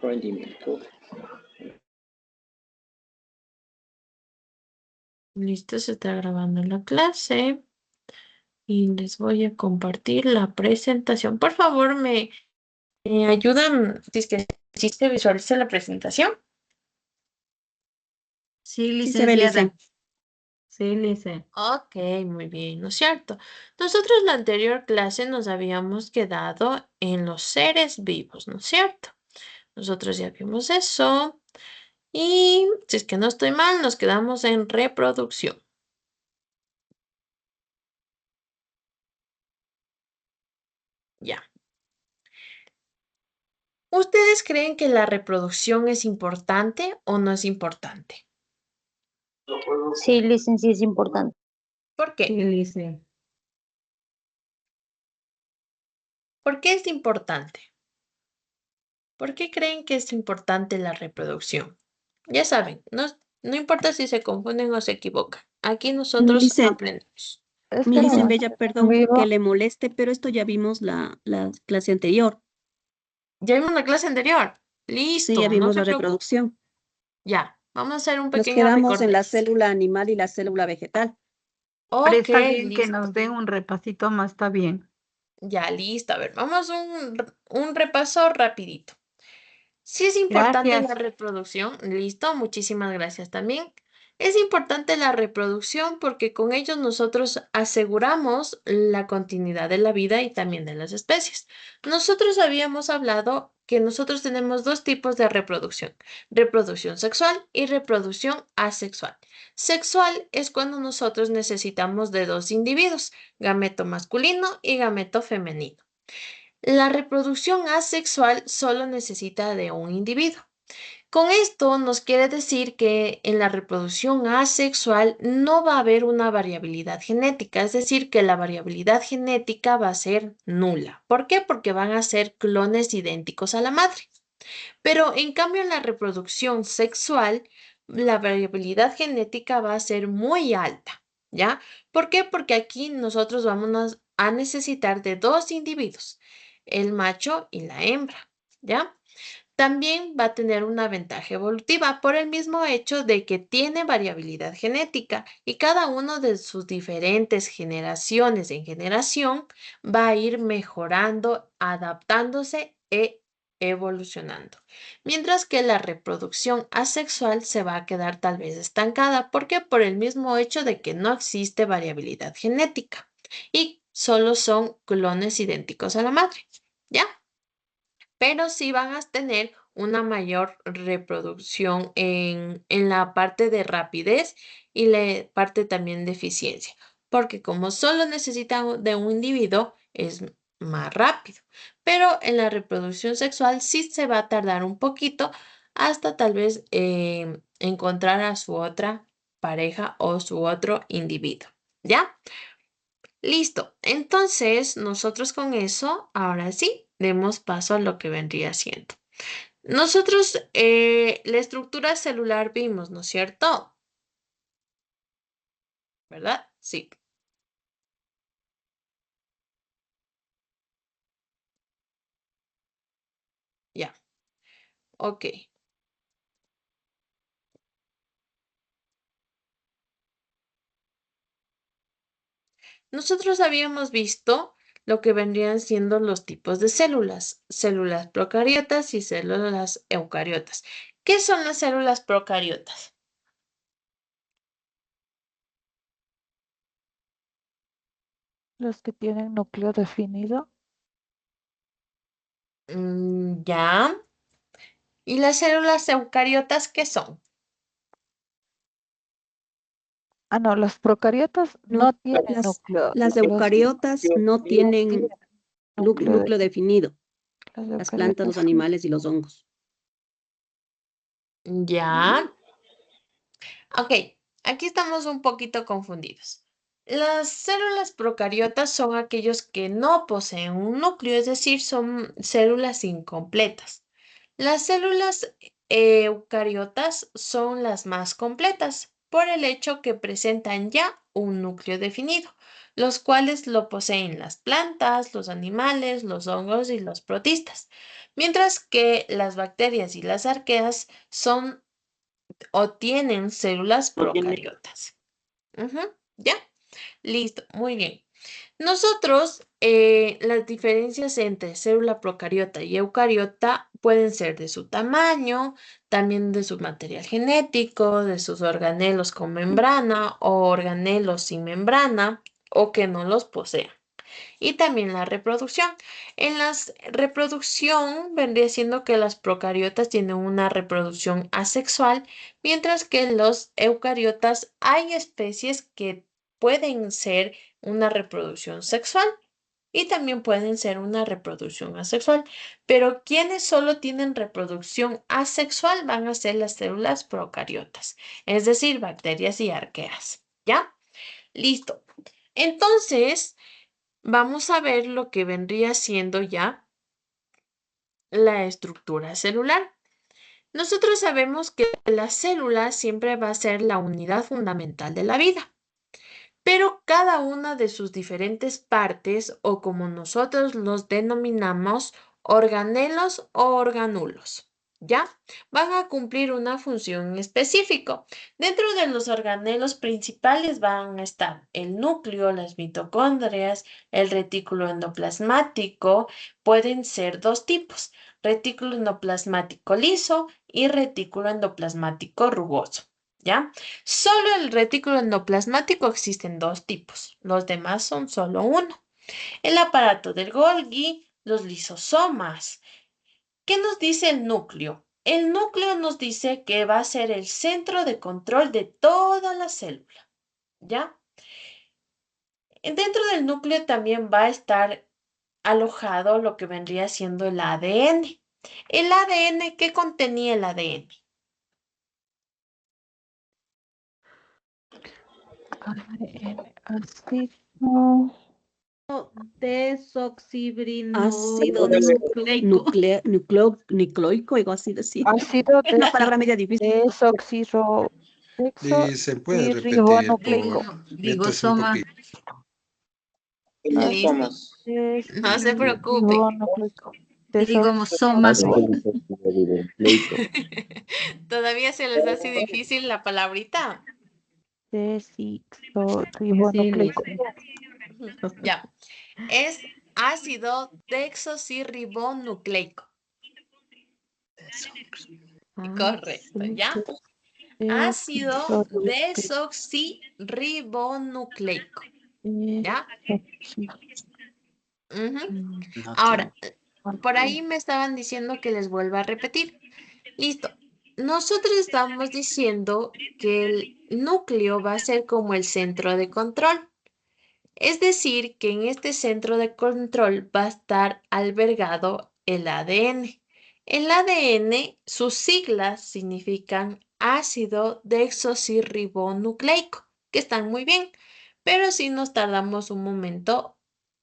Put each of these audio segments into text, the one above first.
rendimiento. Listo, se está grabando la clase y les voy a compartir la presentación. Por favor, me ayudan si es que se visualiza la presentación. Sí, Sí se ve, licenciada. Lice. Sí, Lice. Ok, muy bien, ¿no es cierto? Nosotros la anterior clase nos habíamos quedado en los seres vivos, ¿no es cierto? Nosotros ya vimos eso. Y si es que no estoy mal, nos quedamos en reproducción. Ya. ¿Ustedes creen que la reproducción es importante o no es importante? Sí, licencia, es importante. ¿Por qué? Sí, Lice. ¿Por qué es importante? ¿Por qué creen que es importante la reproducción? Ya saben, no importa si se confunden o se equivocan. Aquí nosotros Lice. aprendemos. Mi Lice Espera, Bella, perdón vivo. que le moleste, pero esto ya vimos la clase anterior. Ya vimos la clase anterior. Sí, Listo, ya no vimos se la preocupen. reproducción. Ya, vamos a hacer un Nos pequeño quedamos en la recorderis. célula animal y la célula vegetal. Pero Ok, está bien que listo. nos den un repasito más, está bien. Ya, listo. A ver, vamos a un repaso rapidito. Sí es importante la Gracias. reproducción, listo, muchísimas gracias también. Es importante la reproducción porque con ello nosotros aseguramos la continuidad de la vida y también de las especies. Nosotros habíamos hablado que nosotros tenemos dos tipos de reproducción sexual y reproducción asexual. Sexual es cuando nosotros necesitamos de dos individuos, gameto masculino y gameto femenino. La reproducción asexual solo necesita de un individuo. Con esto nos quiere decir que en la reproducción asexual no va a haber una variabilidad genética, es decir, que la variabilidad genética va a ser nula. ¿Por qué? Porque van a ser clones idénticos a la madre. Pero en cambio en la reproducción sexual, la variabilidad genética va a ser muy alta, ¿ya? ¿Por qué? Porque aquí nosotros vamos a necesitar de dos individuos, el macho y la hembra, ¿ya? También va a tener una ventaja evolutiva por el mismo hecho de que tiene variabilidad genética y cada uno de sus diferentes generaciones en generación va a ir mejorando, adaptándose e evolucionando. Mientras que la reproducción asexual se va a quedar tal vez estancada. ¿Por qué? Por el mismo hecho de que no existe variabilidad genética y solo son clones idénticos a la madre, ¿ya? Pero sí van a tener una mayor reproducción en la parte de rapidez y la parte también de eficiencia, porque como solo necesitan de un individuo, es más rápido. Pero en la reproducción sexual sí se va a tardar un poquito hasta tal vez encontrar a su otra pareja o su otro individuo, ¿ya? Listo. Entonces, nosotros con eso, ahora sí, demos paso a lo que vendría siendo. Nosotros la estructura celular vimos, ¿no es cierto? ¿Verdad? Sí. Ya. Ok. Nosotros habíamos visto lo que vendrían siendo los tipos de células procariotas y células eucariotas. ¿Qué son las células procariotas? Los que tienen núcleo definido. Ya. ¿Y las células eucariotas qué son? No, los procariotas No, no tienen núcleo. las Los eucariotas no tienen núcleo núcleo definido. Los Las plantas, los eucariotas sí. animales y los hongos. Ya. Ok, aquí estamos un poquito confundidos. Las células procariotas son aquellos que no poseen un núcleo, es decir, son células incompletas. Las células eucariotas son las más completas por el hecho que presentan ya un núcleo definido. los cuales lo poseen las plantas, los animales, los hongos y los protistas, mientras que las bacterias y las arqueas son o tienen células procariotas. ¿Ya? Listo, muy bien. Nosotros, las diferencias entre célula procariota y eucariota pueden ser de su tamaño, también de su material genético, de sus organelos con membrana o organelos sin membrana o que no los posean. Y también la reproducción. En la reproducción vendría siendo que las procariotas tienen una reproducción asexual, mientras que en los eucariotas hay especies que pueden ser una reproducción sexual y también pueden ser una reproducción asexual. Pero quienes solo tienen reproducción asexual van a ser las células procariotas, es decir, bacterias y arqueas. ¿Ya? Listo. Entonces, vamos a ver lo que vendría siendo ya la estructura celular. Nosotros sabemos que la célula siempre va a ser la unidad fundamental de la vida, pero cada una de sus diferentes partes, o como nosotros los denominamos, organelos o organulos, ¿ya? Van a cumplir una función específica. Dentro de los organelos principales van a estar el núcleo, las mitocondrias, el retículo endoplasmático. Pueden ser dos tipos, retículo endoplasmático liso y retículo endoplasmático rugoso, ¿ya? Solo el retículo endoplasmático existen dos tipos, los demás son solo uno. El aparato del Golgi, los lisosomas. ¿Qué nos dice el núcleo? El núcleo nos dice que va a ser el centro de control de toda la célula, ¿ya? Dentro del núcleo también va a estar alojado lo que vendría siendo el ADN. El ADN, ¿qué contenía el ADN? ADN, ácido. Ácido nucleico, algo así decir. Ácido Es una palabra media difícil. Se puede repetir, ribonucleico. métase un Rigosoma. poquito. Listo. No se preocupe. Ribonucleico. Rigosomas. ¿Todavía se les hace difícil la palabrita? Desoxirribonucleico. Ya. Es ácido desoxirribonucleico. Correcto, ¿ya? Ácido desoxirribonucleico. ¿Ya? Ahora, por ahí me estaban diciendo que les vuelva a repetir. Listo. Nosotros estamos diciendo que el núcleo va a ser como el centro de control. Es decir, que en este centro de control va a estar albergado el ADN. El ADN, sus siglas significan ácido desoxirribonucleico, que están muy bien, pero sí nos tardamos un momento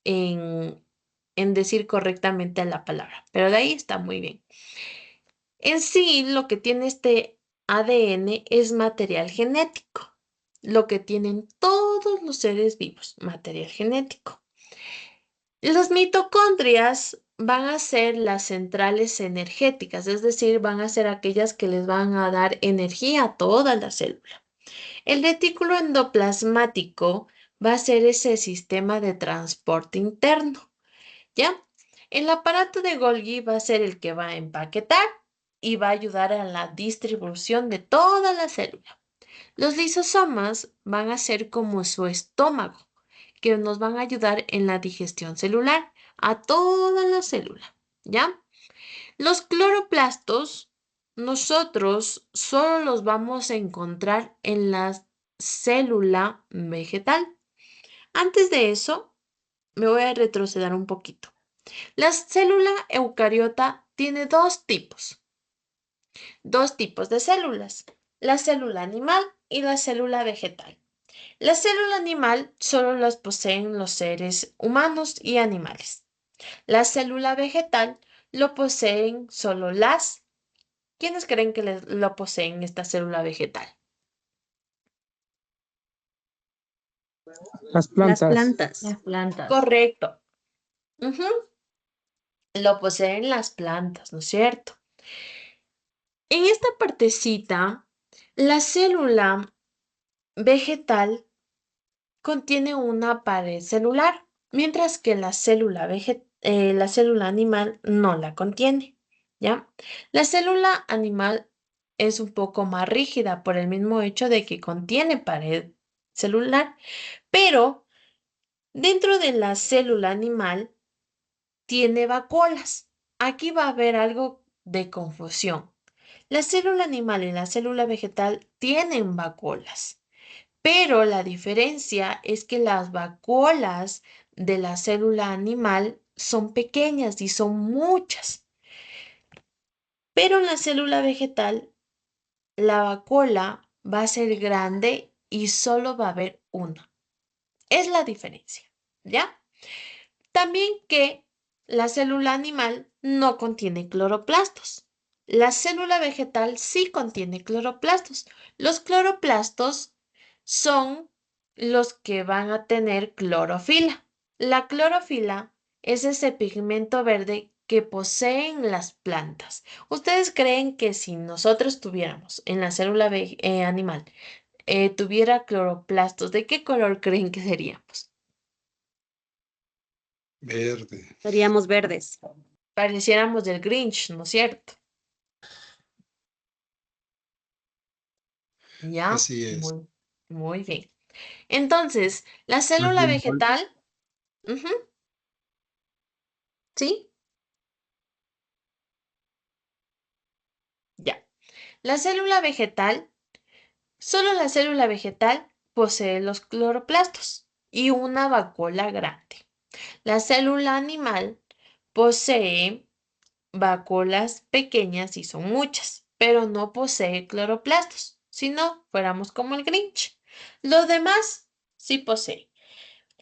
en, decir correctamente la palabra, pero de ahí está muy bien. En sí, lo que tiene este ADN es material genético, lo que tienen todos los seres vivos, material genético. Las mitocondrias van a ser las centrales energéticas, es decir, van a ser aquellas que les van a dar energía a toda la célula. El retículo endoplasmático va a ser ese sistema de transporte interno, ¿ya? El aparato de Golgi va a ser el que va a empaquetar y va a ayudar a la distribución de toda la célula. Los lisosomas van a ser como su estómago, que nos van a ayudar en la digestión celular a toda la célula, ¿ya? Los cloroplastos, nosotros solo los vamos a encontrar en la célula vegetal. Antes de eso, me voy a retroceder un poquito. La célula eucariota tiene dos tipos de células, la célula animal y la célula vegetal. La célula animal solo las poseen los seres humanos y animales. La célula vegetal lo poseen solo las... ¿Quiénes creen que lo poseen esta célula vegetal? Las Las plantas. plantas. Las plantas. Correcto. Ujú. Lo poseen las plantas, ¿no es cierto? En esta partecita, la célula vegetal contiene una pared celular, mientras que la célula animal no la contiene, ¿ya? La célula animal es un poco más rígida por el mismo hecho de que contiene pared celular, pero dentro de la célula animal tiene vacuolas. Aquí va a haber algo de confusión. La célula animal y la célula vegetal tienen vacuolas, pero la diferencia es que las vacuolas de la célula animal son pequeñas y son muchas, pero en la célula vegetal la vacuola va a ser grande y solo va a haber una. Es la diferencia, ¿ya? También que la célula animal no contiene cloroplastos. La célula vegetal sí contiene cloroplastos. Los cloroplastos son los que van a tener clorofila. La clorofila es ese pigmento verde que poseen las plantas. ¿Ustedes creen que si nosotros tuviéramos en la célula animal, tuviera cloroplastos, de qué color creen que seríamos? Verde. Seríamos verdes. Pareciéramos del Grinch, ¿no es cierto? ¿Ya? Así es. Muy bien. Entonces, la célula vegetal, ujú, ¿sí? Ya. La célula vegetal, solo la célula vegetal posee los cloroplastos y una vacuola grande. La célula animal posee vacuolas pequeñas y son muchas, pero no posee cloroplastos. Si no, fuéramos como el Grinch. Lo demás sí posee.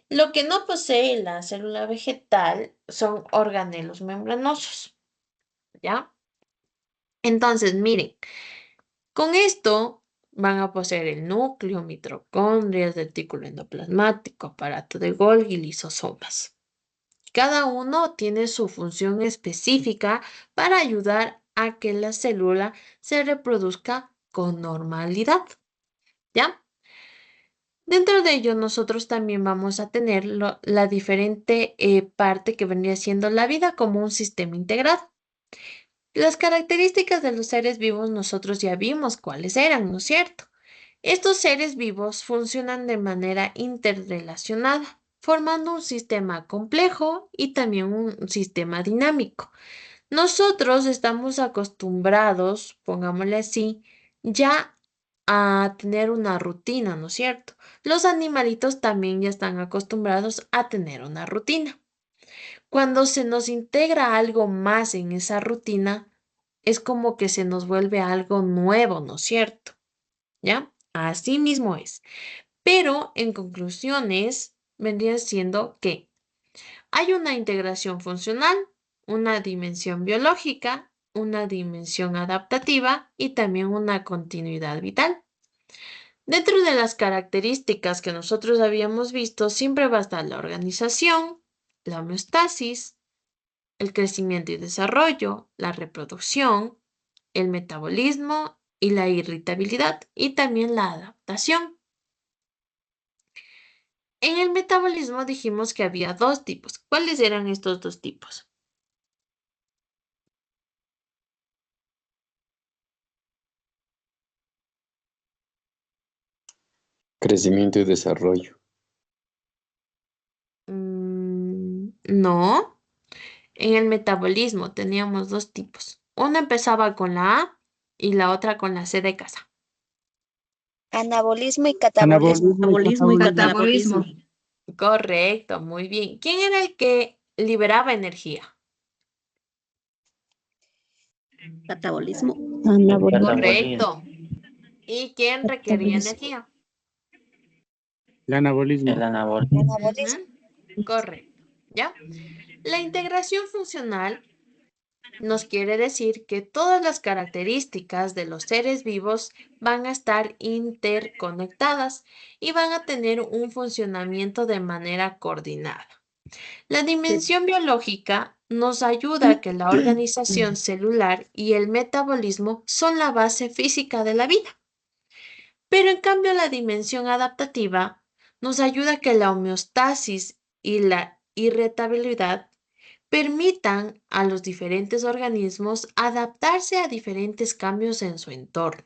Lo que no posee la célula vegetal son organelos membranosos, ¿ya? Entonces, miren, con esto van a poseer el núcleo, mitocondrias, retículo endoplasmático, aparato de Golgi, lisosomas. Cada uno tiene su función específica para ayudar a que la célula se reproduzca con normalidad, ¿ya? Dentro de ello, nosotros también vamos a tener la diferente parte que vendría siendo la vida como un sistema integrado. Las características de los seres vivos nosotros ya vimos cuáles eran, ¿no es cierto? Estos seres vivos funcionan de manera interrelacionada, formando un sistema complejo y también un sistema dinámico. Nosotros estamos acostumbrados, pongámosle así, ya a tener una rutina, ¿no es cierto? Los animalitos también ya están acostumbrados a tener una rutina. Cuando se nos integra algo más en esa rutina, es como que se nos vuelve algo nuevo, ¿no es cierto? ¿Ya? Así mismo es. Pero en conclusiones, vendría siendo que hay una integración funcional, una dimensión biológica, una dimensión adaptativa y también una continuidad vital. Dentro de las características que nosotros habíamos visto, siempre va a estar la organización, la homeostasis, el crecimiento y desarrollo, la reproducción, el metabolismo y la irritabilidad y también la adaptación. En el metabolismo dijimos que había dos tipos. ¿Cuáles eran estos dos tipos? Crecimiento y desarrollo. No. En el metabolismo teníamos dos tipos. Una empezaba con la A y la otra con la C de casa. Anabolismo y catabolismo. Metabolismo y Catabolismo. catabolismo. Correcto, muy bien. ¿Quién era el que liberaba energía? Catabolismo. Anabolismo. Correcto. ¿Y quién requería energía? El anabolismo. Anabolismo. Correcto. ¿Ya? La integración funcional Nos quiere decir que todas las características de los seres vivos van a estar interconectadas y van a tener un funcionamiento de manera coordinada. La dimensión biológica nos ayuda a que la organización celular y el metabolismo son la base física de la vida. Pero en cambio la dimensión adaptativa nos ayuda a que la homeostasis y la irritabilidad permitan a los diferentes organismos adaptarse a diferentes cambios en su entorno.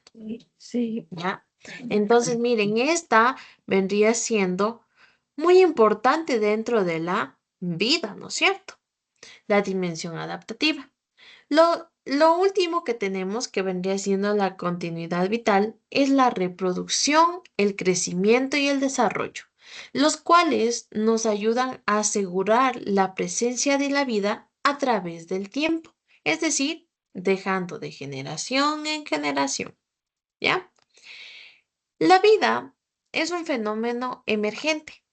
Sí. ¿Ya? Entonces, miren, esta vendría siendo muy importante dentro de la vida, ¿no es cierto? La dimensión adaptativa. Lo último que tenemos, que vendría siendo la continuidad vital, es la reproducción, el crecimiento y el desarrollo, los cuales nos ayudan a asegurar la presencia de la vida a través del tiempo, es decir, dejando de generación en generación, ¿ya? La vida es un fenómeno emergente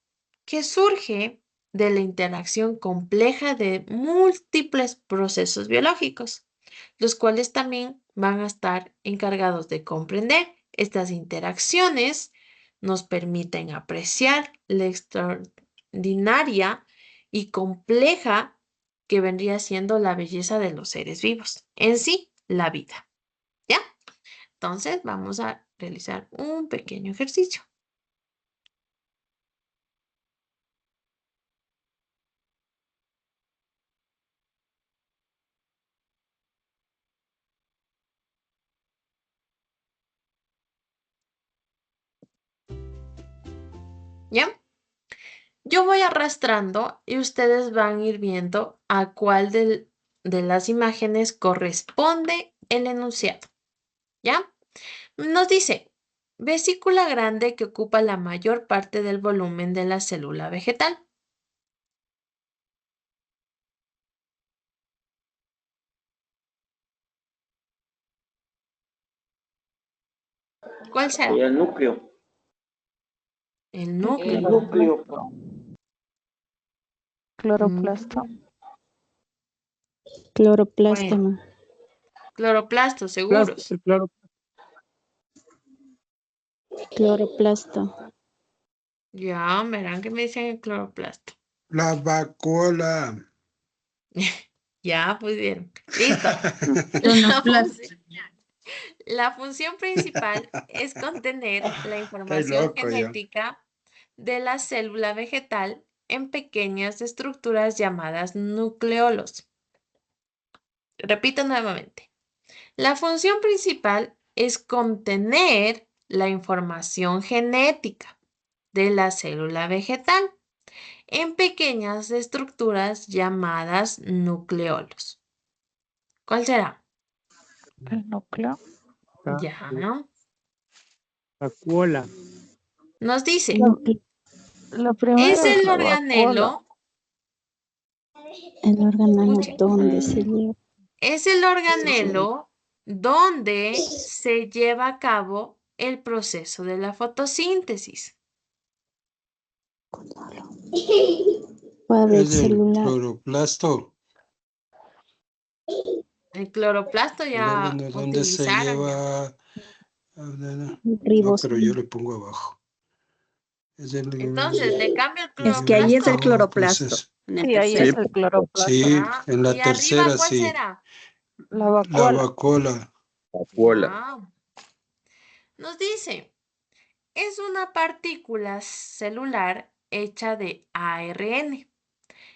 que surge de la interacción compleja de múltiples procesos biológicos, los cuales también van a estar encargados de comprender estas interacciones, nos permiten apreciar la extraordinaria y compleja que vendría siendo la belleza de los seres vivos, en sí, la vida. ¿Ya? Entonces, vamos a realizar un pequeño ejercicio. ¿Ya? Yo voy arrastrando y ustedes van a ir viendo a cuál de las imágenes corresponde el enunciado. ¿Ya? Nos dice, vesícula grande que ocupa la mayor parte del volumen de la célula vegetal. ¿Cuál será? El núcleo. El núcleo. El núcleo. Cloroplasto. Cloroplasto. Bueno, cloroplasto, seguros. El cloro. Cloroplasto. Ya, verán que me dicen el cloroplasto. La vacuola. Ya, pues bien. Listo. Cloroplasto. La función principal es contener la información loco yo. genética de la célula vegetal en pequeñas estructuras llamadas nucleolos. Repito nuevamente. La función principal es contener la información genética de la célula vegetal en pequeñas estructuras llamadas nucleolos. ¿Cuál será? El núcleo. Ya. La cola. Nos dice, La primera es el la organelo. El órgano Escuchen. donde se lleva. Es el organelo donde se lleva a cabo el proceso de la fotosíntesis. Padre Es el celular. cloroplasto. El cloroplasto El ya órgano donde se utilizaron. lleva. No, Ribosoma. pero yo le pongo abajo. Es el, Entonces, le cambio el Es que ahí es el cloroplasto. cloroplasto. En el Sí, ahí tercero. es el cloroplasto. Sí, Ya. en la ¿Y tercera arriba cuál sí. será? La La vacuola. vacuola. Ya. Nos dice, es una partícula celular hecha de ARN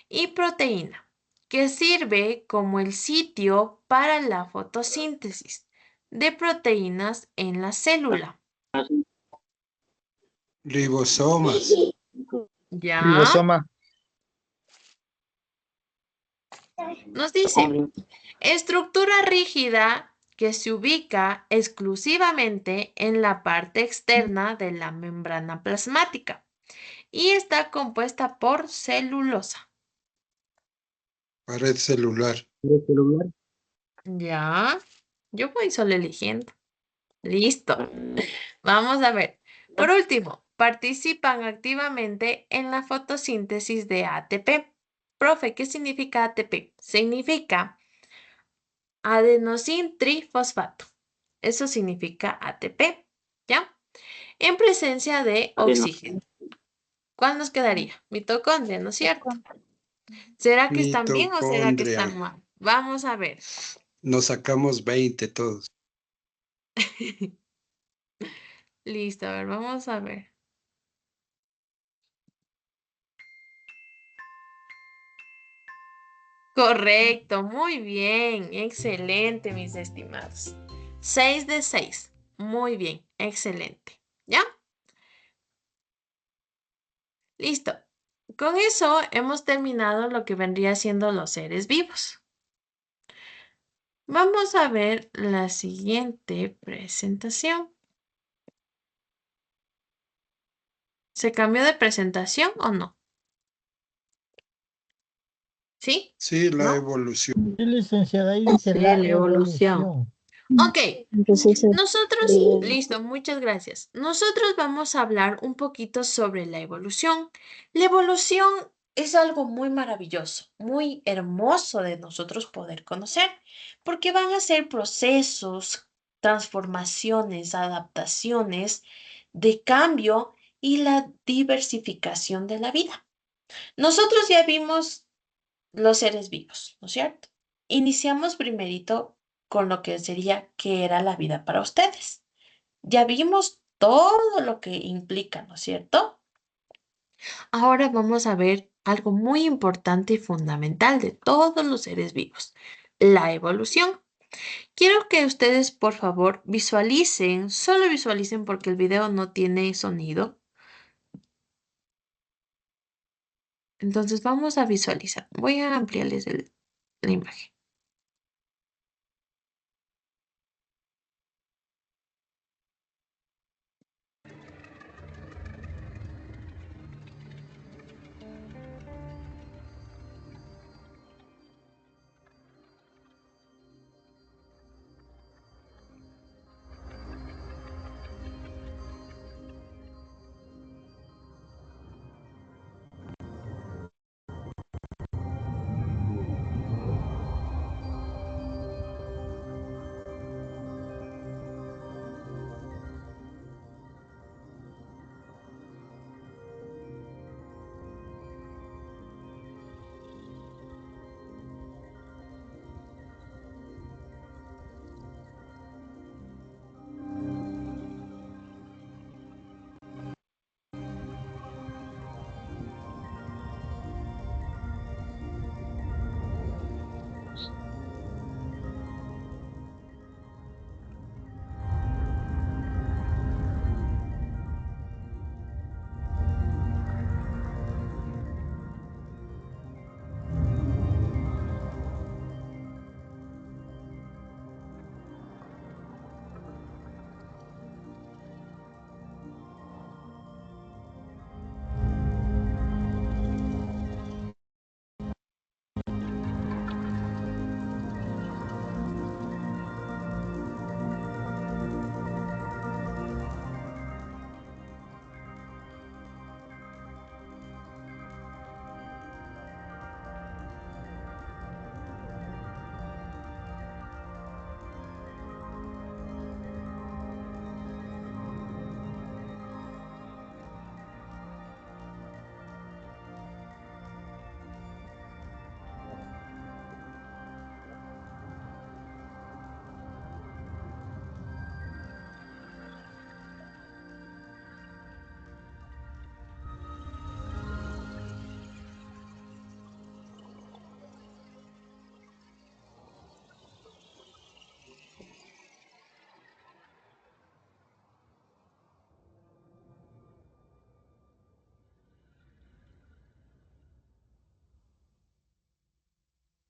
y proteína, que sirve como el sitio para la fotosíntesis de proteínas en la célula. Ribosomas. ¿Ya? Ribosoma. Nos dice, estructura rígida que se ubica exclusivamente en la parte externa de la membrana plasmática y está compuesta por celulosa. Pared celular. ¿Ya? Yo voy solo eligiendo. Listo. Vamos a ver. Por último, participan activamente en la fotosíntesis de ATP. Profe, ¿qué significa ATP? Significa Adenosin trifosfato. Eso significa ATP, ¿ya? En presencia de oxígeno. ¿Cuál nos quedaría? Mitocondria, ¿no es cierto? ¿Será que están bien o será que Mitocondria. están mal? Vamos a ver. Nos sacamos 20 todos. Listo, a ver, vamos a ver. Correcto, muy bien, excelente, mis estimados. 6 de 6. Muy bien, excelente. ¿Ya? Listo. Con eso hemos terminado lo que vendría siendo los seres vivos. Vamos a ver la siguiente presentación. ¿Se cambió de presentación o no? ¿Sí? Sí, la ¿No? evolución. Sí, licenciada, ahí dice la evolución. Ok, Entonces, nosotros, eh, listo, muchas gracias. Nosotros vamos a hablar un poquito sobre la evolución. La evolución es algo muy maravilloso, muy hermoso de nosotros poder conocer, porque van a ser procesos, transformaciones, adaptaciones de cambio y la diversificación de la vida. Nosotros ya vimos los seres vivos, ¿no es cierto? Iniciamos primerito con lo que sería qué era la vida para ustedes. Ya vimos todo lo que implica, ¿no es cierto? Ahora vamos a ver algo muy importante y fundamental de todos los seres vivos, la evolución. Quiero que ustedes, por favor, visualicen, solo visualicen porque el video no tiene sonido. Entonces vamos a visualizar. Voy a ampliarles la imagen.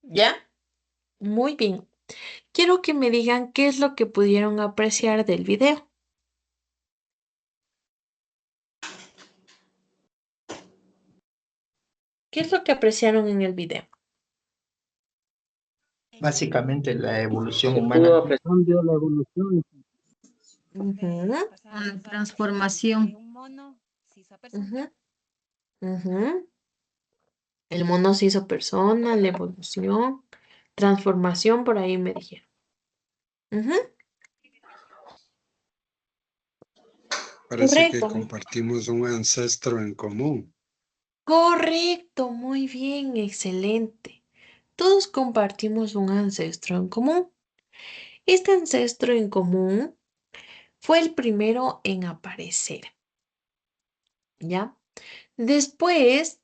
¿Ya? Muy bien. Quiero que me digan qué es lo que pudieron apreciar del video. ¿Qué es lo que apreciaron en el video? Básicamente la evolución Estuvo humana. apreciando la evolución. Ujú, La transformación. ujú, ujú. El mono se hizo persona, la evolución, Transformación, por ahí me dijeron. Ujú. Parece que Correcto. compartimos un ancestro en común. Correcto, muy bien, excelente. Todos compartimos un ancestro en común. Este ancestro en común fue el primero en aparecer, ¿ya? Después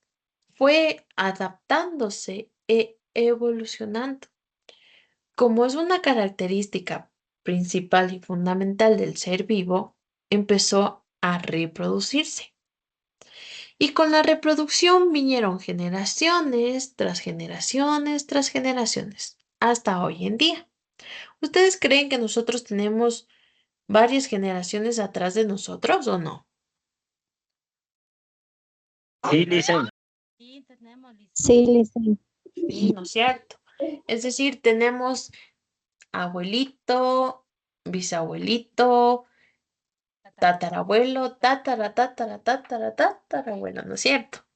fue adaptándose e evolucionando. Como es una característica principal y fundamental del ser vivo, empezó a reproducirse. Y con la reproducción vinieron generaciones tras generaciones tras generaciones, hasta hoy en día. ¿Ustedes creen que nosotros tenemos varias generaciones atrás de nosotros o no? Sí, Licen. Sí, listen. Sí, ¿no es cierto? Es decir, tenemos abuelito, bisabuelito, tatarabuelo, tatarabuelo, ¿no es cierto?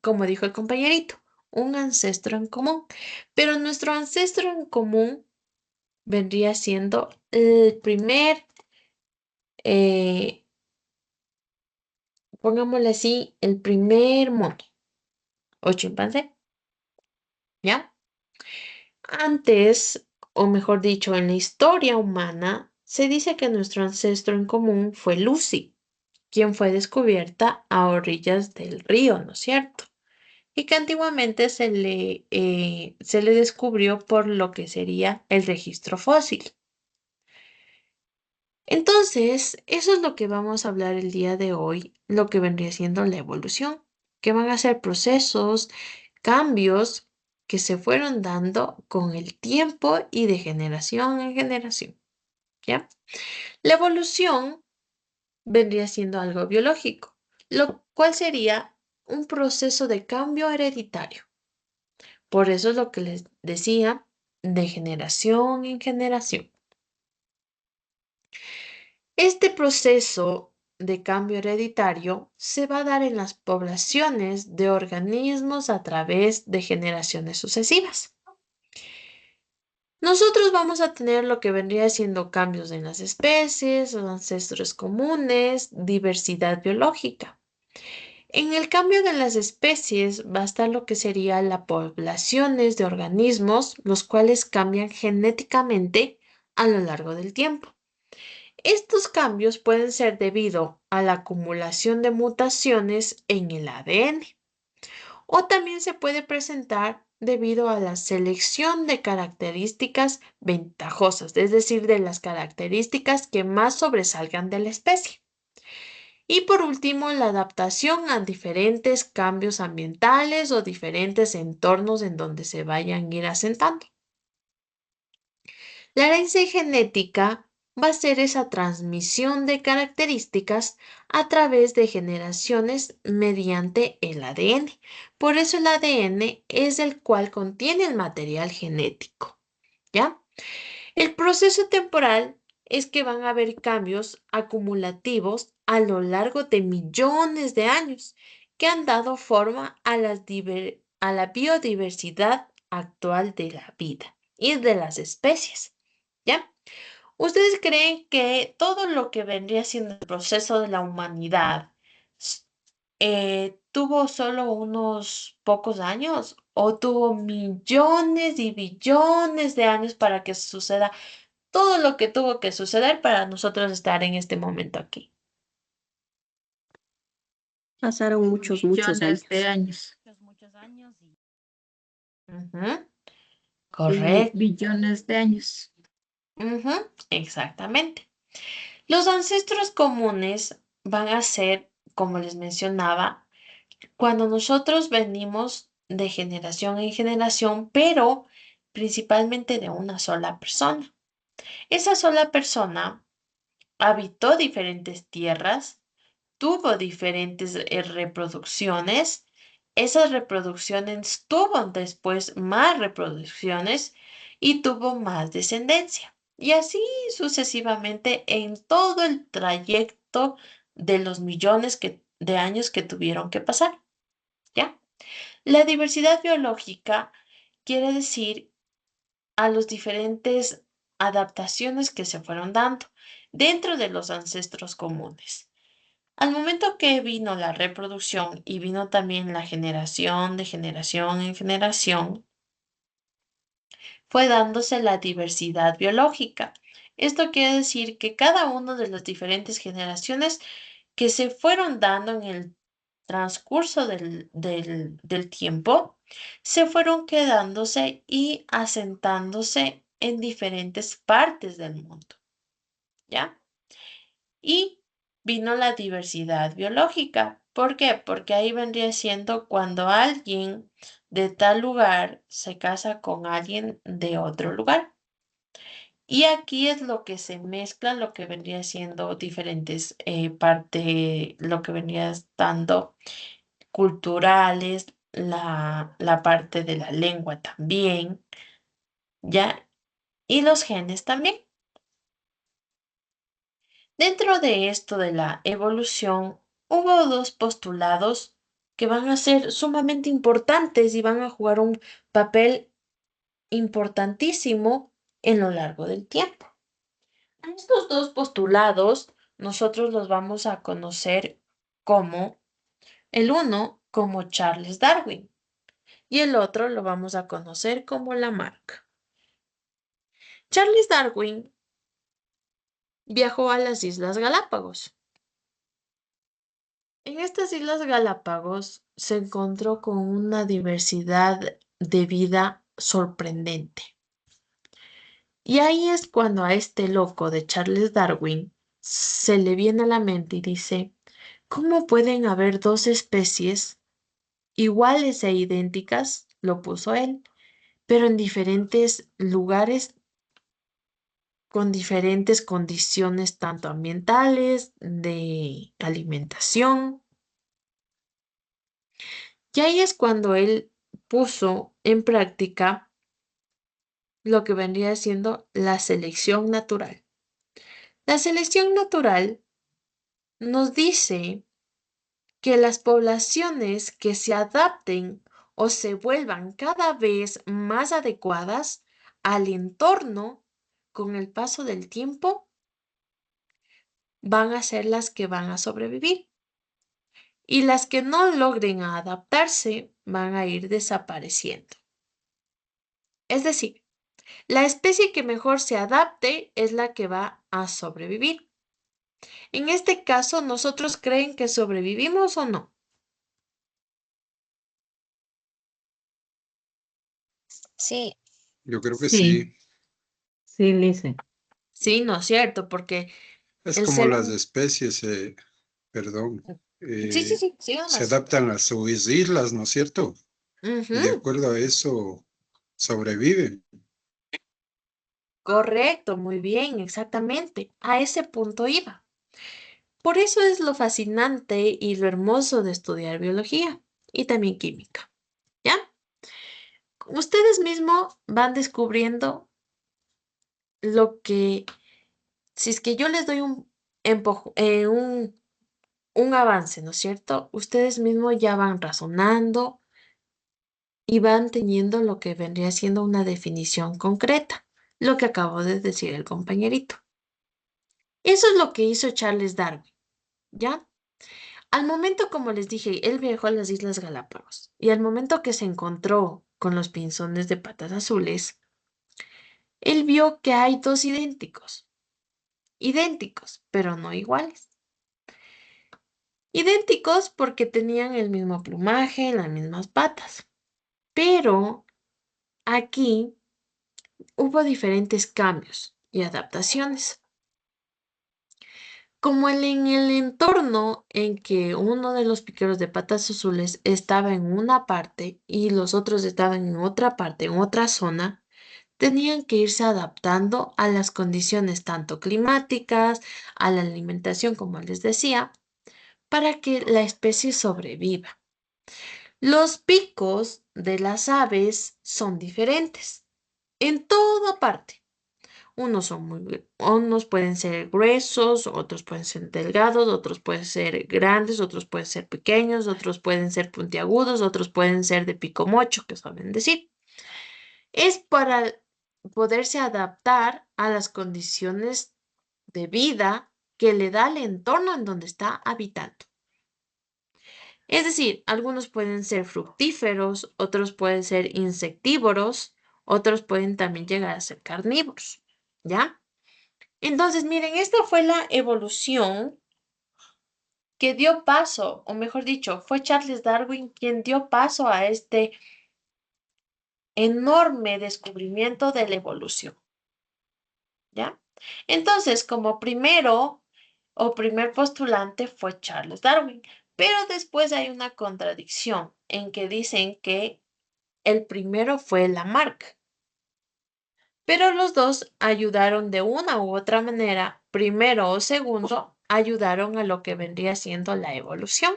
Como dijo el compañerito, un ancestro en común. Pero nuestro ancestro en común vendría siendo el primer, pongámosle así, el primer mono o chimpancé, ¿ya? Antes, o mejor dicho, en la historia humana, se dice que nuestro ancestro en común fue Lucy, quien fue descubierta a orillas del río, ¿no es cierto? Y que antiguamente se le descubrió por lo que sería el registro fósil. Entonces, eso es lo que vamos a hablar el día de hoy, lo que vendría siendo la evolución, que van a ser procesos, cambios que se fueron dando con el tiempo y de generación en generación, ¿ya? La evolución vendría siendo algo biológico, lo cual sería un proceso de cambio hereditario. Por eso es lo que les decía, de generación en generación. Este proceso de cambio hereditario se va a dar en las poblaciones de organismos a través de generaciones sucesivas. Nosotros vamos a tener lo que vendría siendo cambios en las especies, los ancestros comunes, diversidad biológica. En el cambio de las especies va a estar lo que sería las poblaciones de organismos, los cuales cambian genéticamente a lo largo del tiempo. Estos cambios pueden ser debido a la acumulación de mutaciones en el ADN o también se puede presentar debido a la selección de características ventajosas, es decir, de las características que más sobresalgan de la especie. Y por último, la adaptación a diferentes cambios ambientales o diferentes entornos en donde se vayan a ir asentando. La herencia genética va a ser esa transmisión de características a través de generaciones mediante el ADN. Por eso el ADN es el cual contiene el material genético, ¿ya? El proceso temporal es que van a haber cambios acumulativos a lo largo de millones de años que han dado forma a la biodiversidad actual de la vida y de las especies, ¿ya? ¿Ustedes creen que todo lo que vendría siendo el proceso de la humanidad tuvo solo unos pocos años o tuvo millones y billones de años para que suceda todo lo que tuvo que suceder para nosotros estar en este momento aquí? Pasaron muchos Millones de años. años. Ujú, correcto. Billones de años. Ujú, exactamente. Los ancestros comunes van a ser, como les mencionaba, cuando nosotros venimos de generación en generación, pero principalmente de una sola persona. Esa sola persona habitó diferentes tierras, tuvo diferentes reproducciones, esas reproducciones tuvo después más reproducciones y tuvo más descendencia. Y así sucesivamente en todo el trayecto de los millones de años que tuvieron que pasar, ¿ya? La diversidad biológica quiere decir a las diferentes adaptaciones que se fueron dando dentro de los ancestros comunes. Al momento que vino la reproducción y vino también la generación de generación en generación, fue dándose la diversidad biológica. Esto quiere decir que cada una de las diferentes generaciones que se fueron dando en el transcurso del tiempo, se fueron quedándose y asentándose en diferentes partes del mundo, ¿ya? Y vino la diversidad biológica. ¿Por qué? Porque ahí vendría siendo cuando alguien de tal lugar se casa con alguien de otro lugar. Y aquí es lo que se mezcla, lo que vendría siendo diferentes partes, lo que vendría estando culturales, la parte de la lengua también, ¿ya? Y los genes también. Dentro de esto de la evolución, hubo dos postulados que van a ser sumamente importantes y van a jugar un papel importantísimo en lo largo del tiempo. Estos dos postulados nosotros los vamos a conocer como el uno como Charles Darwin y el otro lo vamos a conocer como Lamarck. Charles Darwin viajó a las Islas Galápagos. En estas Islas Galápagos se encontró con una diversidad de vida sorprendente. Y ahí es cuando a este loco de Charles Darwin se le viene a la mente y dice, ¿cómo pueden haber dos especies iguales e idénticas? Lo puso él, pero en diferentes lugares con diferentes condiciones, tanto ambientales, de alimentación. Y ahí es cuando él puso en práctica lo que vendría siendo la selección natural. La selección natural nos dice que las poblaciones que se adapten o se vuelvan cada vez más adecuadas al entorno con el paso del tiempo van a ser las que van a sobrevivir. Y las que no logren adaptarse van a ir desapareciendo. Es decir, la especie que mejor se adapte es la que va a sobrevivir. En este caso, ¿nosotros creen que sobrevivimos o no? Sí, Yo creo que Sí. sí. Sí, Lice. Sí, no es cierto, porque Es el como ser las humano... especies, perdón, Sí, sí, sí, se nomás. adaptan a sus islas, ¿no es cierto? Y de Ujú, acuerdo a eso sobreviven. correcto, muy bien, exactamente. A ese punto iba. Por eso es lo fascinante y lo hermoso de estudiar biología y también química, ¿ya? Ustedes mismos van descubriendo lo que, si es que yo les doy un avance, ¿no es cierto? Ustedes mismos ya van razonando y van teniendo lo que vendría siendo una definición concreta, lo que acabo de decir el compañerito. Eso es lo que hizo Charles Darwin, ¿ya? Al momento, como les dije, él viajó a las Islas Galápagos y al momento que se encontró con los pinzones de patas azules, él vio que hay dos idénticos, pero no iguales. Idénticos porque tenían el mismo plumaje, las mismas patas, pero aquí hubo diferentes cambios y adaptaciones. Como en el entorno en que uno de los piqueros de patas azules estaba en una parte y los otros estaban en otra parte, en otra zona, tenían que irse adaptando a las condiciones tanto climáticas, a la alimentación, como les decía, para que la especie sobreviva. Los picos de las aves son diferentes en toda parte. Unos pueden ser gruesos, otros pueden ser delgados, otros pueden ser grandes, otros pueden ser pequeños, otros pueden ser puntiagudos, otros pueden ser de pico mocho, que saben decir. Es para poderse adaptar a las condiciones de vida que le da el entorno en donde está habitando. Es decir, algunos pueden ser fructíferos, otros pueden ser insectívoros, otros pueden también llegar a ser carnívoros, ¿ya? Entonces, miren, esta fue la evolución que dio paso, o mejor dicho, fue Charles Darwin quien dio paso a este enorme descubrimiento de la evolución, ¿ya? Entonces, como primero o primer postulante fue Charles Darwin, pero después hay una contradicción en que dicen que el primero fue Lamarck. Pero los dos ayudaron de una u otra manera, primero o segundo, ayudaron a lo que vendría siendo la evolución.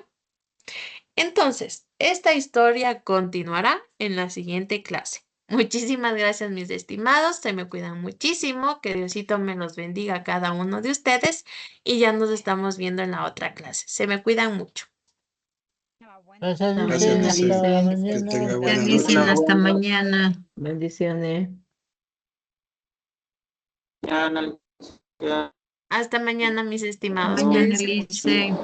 Entonces, esta historia continuará en la siguiente clase. Muchísimas gracias, mis estimados. Se me cuidan muchísimo. Que Diosito me los bendiga a cada uno de ustedes. Y ya nos estamos viendo en la otra clase. Se me cuidan mucho. Gracias, Gracias, Lice. Lice. Hasta Que mañana. tenga buena Bendiciones, noche. hasta mañana. Bendiciones. Hasta mañana, mis estimados. Mañana, Cuídense mucho. Lice.